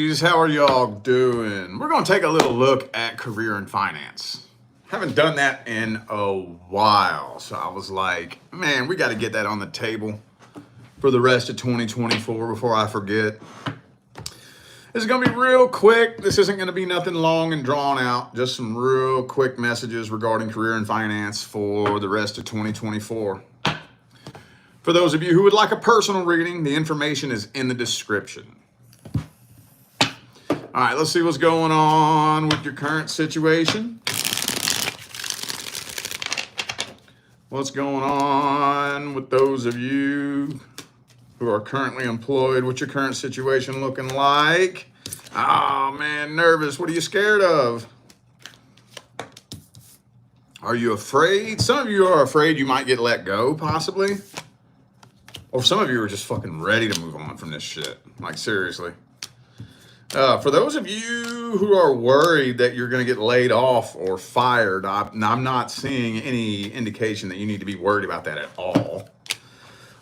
Aries, how are y'all doing? We're going to take a little look at career and finance. Haven't done that in a while, so I was like, man, we got to get that on the table for the rest of 2024 before I forget. This is going to be real quick. This isn't going to be nothing long and drawn out, just some real quick messages regarding career and finance for the rest of 2024. For those of you who would like a personal reading, the information is in the description. All right, let's see what's going on with your current situation. What's going on with those of you who are currently employed? What's your current situation looking like? Oh man, nervous. What are you scared of? Are you afraid? Some of you are afraid you might get let go, possibly. Or some of you are just fucking ready to move on from this shit. Like, seriously. For those of you who are worried that you're going to get laid off or fired, I'm not seeing any indication that you need to be worried about that at all.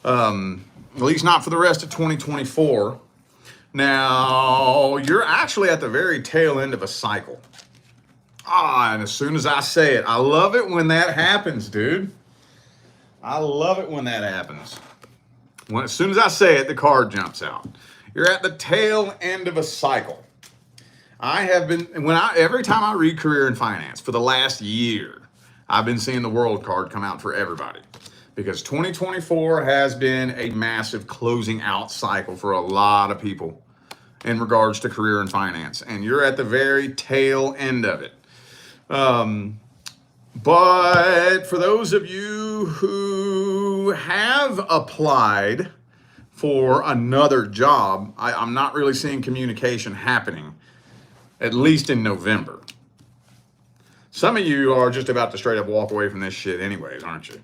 At least not for the rest of 2024. Now, you're actually at the very tail end of a cycle. And as soon as I say it, I love it when that happens, dude. I love it when that happens. As soon as I say it, the card jumps out. You're at the tail end of a cycle. Every time I read career and finance for the last year, I've been seeing the world card come out for everybody. Because 2024 has been a massive closing out cycle for a lot of people in regards to career and finance. And you're at the very tail end of it. But for those of you who have applied for another job, I'm not really seeing communication happening, at least in November. Some of you are just about to straight up walk away from this shit anyways, aren't you?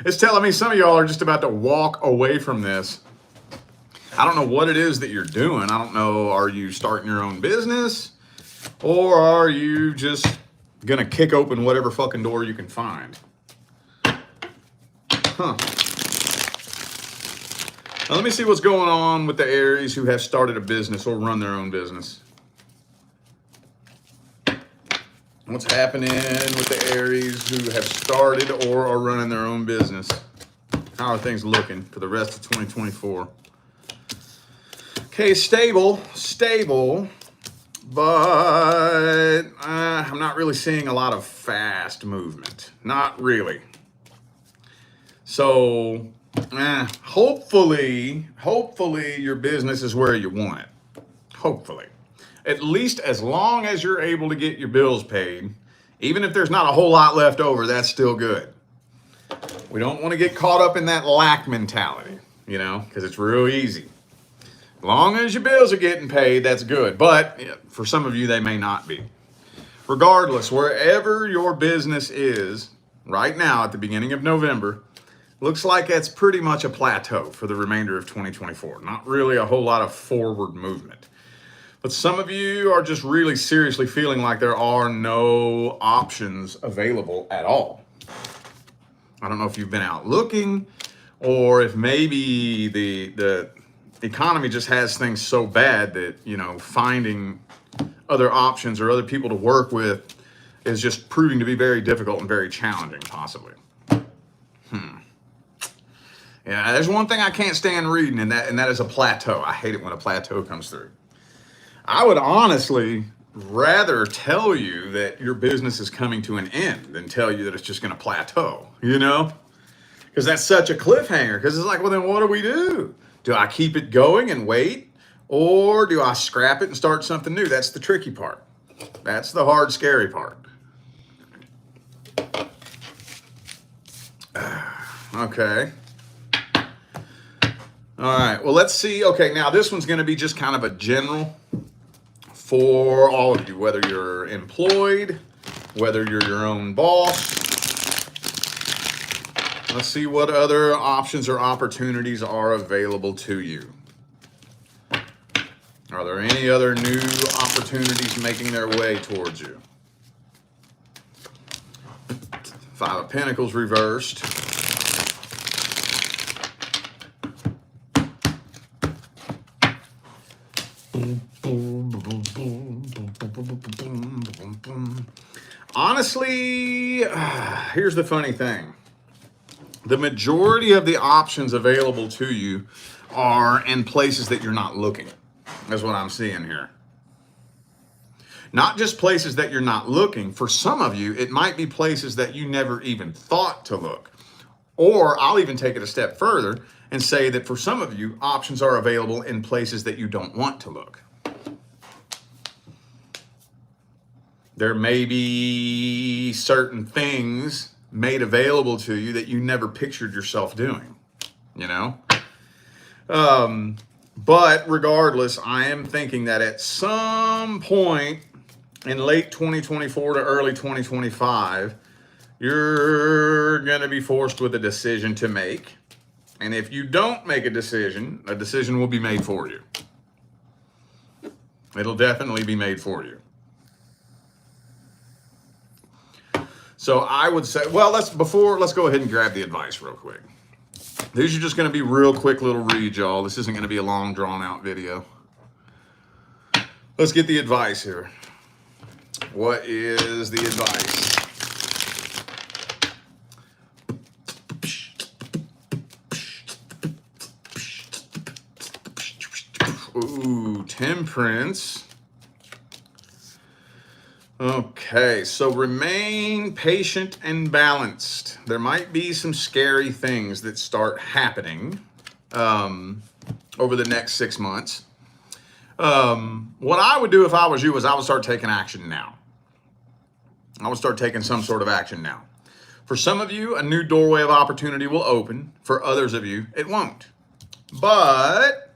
It's telling me some of y'all are just about to walk away from this. I don't know what it is that you're doing. I don't know, are you starting your own business? Or are you just gonna kick open whatever fucking door you can find? Huh. Now let me see what's going on with the Aries who have started a business or run their own business. What's happening with the Aries who have started or are running their own business? How are things looking for the rest of 2024? Okay, stable, but I'm not really seeing a lot of fast movement. Not really. So, hopefully your business is where you want it. Hopefully. At least as long as you're able to get your bills paid, even if there's not a whole lot left over, that's still good. We don't want to get caught up in that lack mentality, because it's real easy. As long as your bills are getting paid, that's good. But for some of you, they may not be. Regardless, wherever your business is right now at the beginning of November, looks like it's pretty much a plateau for the remainder of 2024. Not really a whole lot of forward movement. But some of you are just really seriously feeling like there are no options available at all. I don't know if you've been out looking or if maybe the economy just has things so bad that, finding other options or other people to work with is just proving to be very difficult and very challenging, possibly. Yeah, there's one thing I can't stand reading, and that is a plateau. I hate it when a plateau comes through. I would honestly rather tell you that your business is coming to an end than tell you that it's just going to plateau, Because that's such a cliffhanger. Because it's like, well, then what do we do? Do I keep it going and wait? Or do I scrap it and start something new? That's the tricky part. That's the hard, scary part. Okay. All right. Well, let's see. Okay, now this one's going to be just kind of a general for all of you, whether you're employed, whether you're your own boss. Let's see what other options or opportunities are available to you. Are there any other new opportunities making their way towards you? Five of Pentacles reversed. Honestly, here's the funny thing. The majority of the options available to you are in places that you're not looking. That's what I'm seeing here. Not just places that you're not looking. For some of you, it might be places that you never even thought to look. Or I'll even take it a step further and say that for some of you, options are available in places that you don't want to look. There may be certain things made available to you that you never pictured yourself doing, you know? But regardless, I am thinking that at some point in late 2024 to early 2025, you're going to be forced with a decision to make. And if you don't make a decision will be made for you. It'll definitely be made for you. So I would say, well, let's go ahead and grab the advice real quick. These are just going to be real quick little reads, y'all. This isn't going to be a long, drawn-out video. Let's get the advice here. What is the advice? Ooh, Temperance. Okay, so remain patient and balanced. There might be some scary things that start happening over the next 6 months. What I would do if I was you is I would start taking action now. I would start taking some sort of action now. For some of you, a new doorway of opportunity will open. For others of you, it won't. But,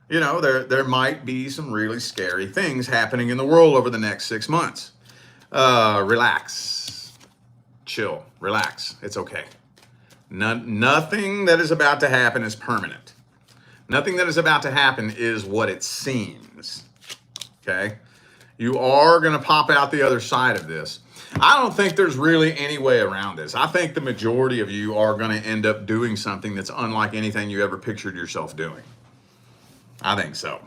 you know, there might be some really scary things happening in the world over the next 6 months. Relax, chill, relax. It's okay. Nothing that is about to happen is permanent. Nothing that is about to happen is what it seems. Okay. You are going to pop out the other side of this. I don't think there's really any way around this. I think the majority of you are going to end up doing something that's unlike anything you ever pictured yourself doing. I think so.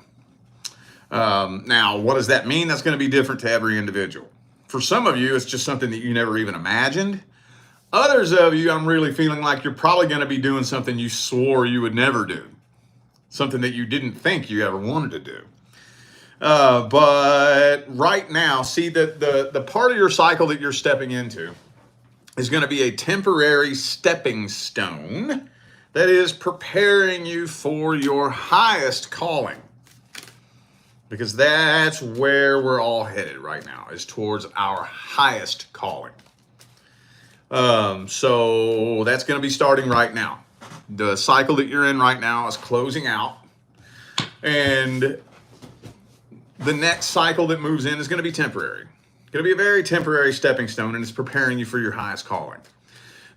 Now, what does that mean? That's going to be different to every individual. For some of you, it's just something that you never even imagined. Others of you, I'm really feeling like you're probably going to be doing something you swore you would never do. Something that you didn't think you ever wanted to do. But right now, see that the part of your cycle that you're stepping into is going to be a temporary stepping stone that is preparing you for your highest calling. Because that's where we're all headed right now, is towards our highest calling. So that's going to be starting right now. The cycle that you're in right now is closing out. And the next cycle that moves in is going to be temporary. It's going to be a very temporary stepping stone, and it's preparing you for your highest calling.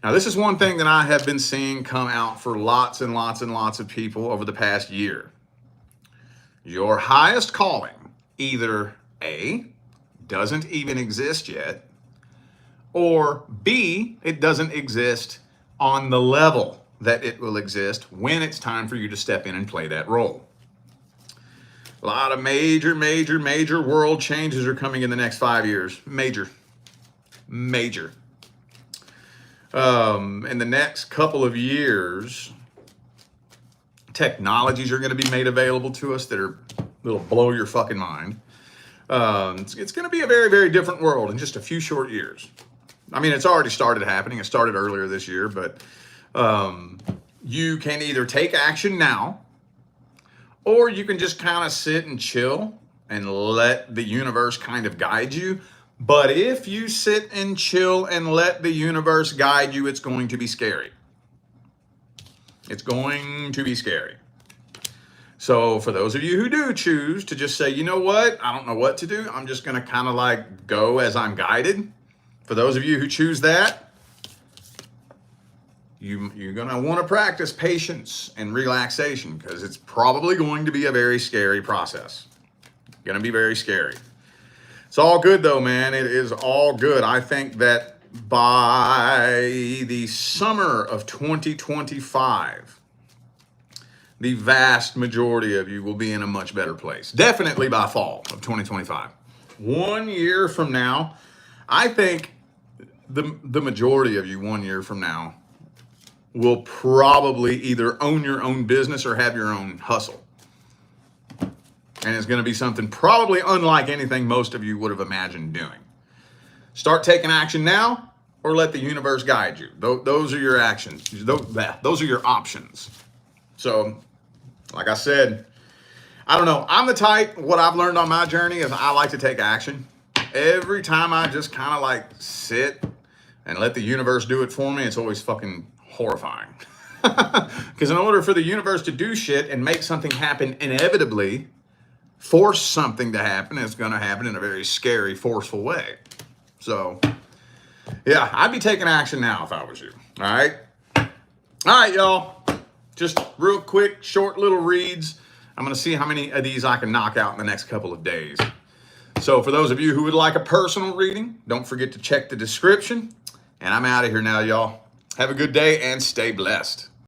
Now, this is one thing that I have been seeing come out for lots and lots and lots of people over the past year. Your highest calling either A, doesn't even exist yet, or B, it doesn't exist on the level that it will exist when it's time for you to step in and play that role. A lot of major world changes are coming in the next 5 years. Major. In the next couple of years, technologies are going to be made available to us that'll blow your fucking mind. It's going to be a very, very different world in just a few short years. I mean, it's already started happening. It started earlier this year, but you can either take action now, or you can just kind of sit and chill and let the universe kind of guide you. But if you sit and chill and let the universe guide you, it's going to be scary. It's going to be scary. So for those of you who do choose to just say, you know what, I don't know what to do, I'm just going to kind of like go as I'm guided. For those of you who choose that, you're going to want to practice patience and relaxation, because it's probably going to be a very scary process. Going to be very scary. It's all good though, man. It is all good. I think that by the summer of 2025, the vast majority of you will be in a much better place. Definitely by fall of 2025. 1 year from now, I think the majority of you 1 year from now will probably either own your own business or have your own hustle. And it's going to be something probably unlike anything most of you would have imagined doing. Start taking action now or let the universe guide you. Those are your actions. Those are your options. So, like I said, I don't know. I'm the type, what I've learned on my journey is I like to take action. Every time I just kind of like sit and let the universe do it for me, it's always fucking horrifying. Because in order for the universe to do shit and make something happen inevitably, force something to happen, it's going to happen in a very scary, forceful way. So, yeah, I'd be taking action now if I was you. All right? All right, y'all. Just real quick, short little reads. I'm going to see how many of these I can knock out in the next couple of days. So for those of you who would like a personal reading, don't forget to check the description. And I'm out of here now, y'all. Have a good day and stay blessed.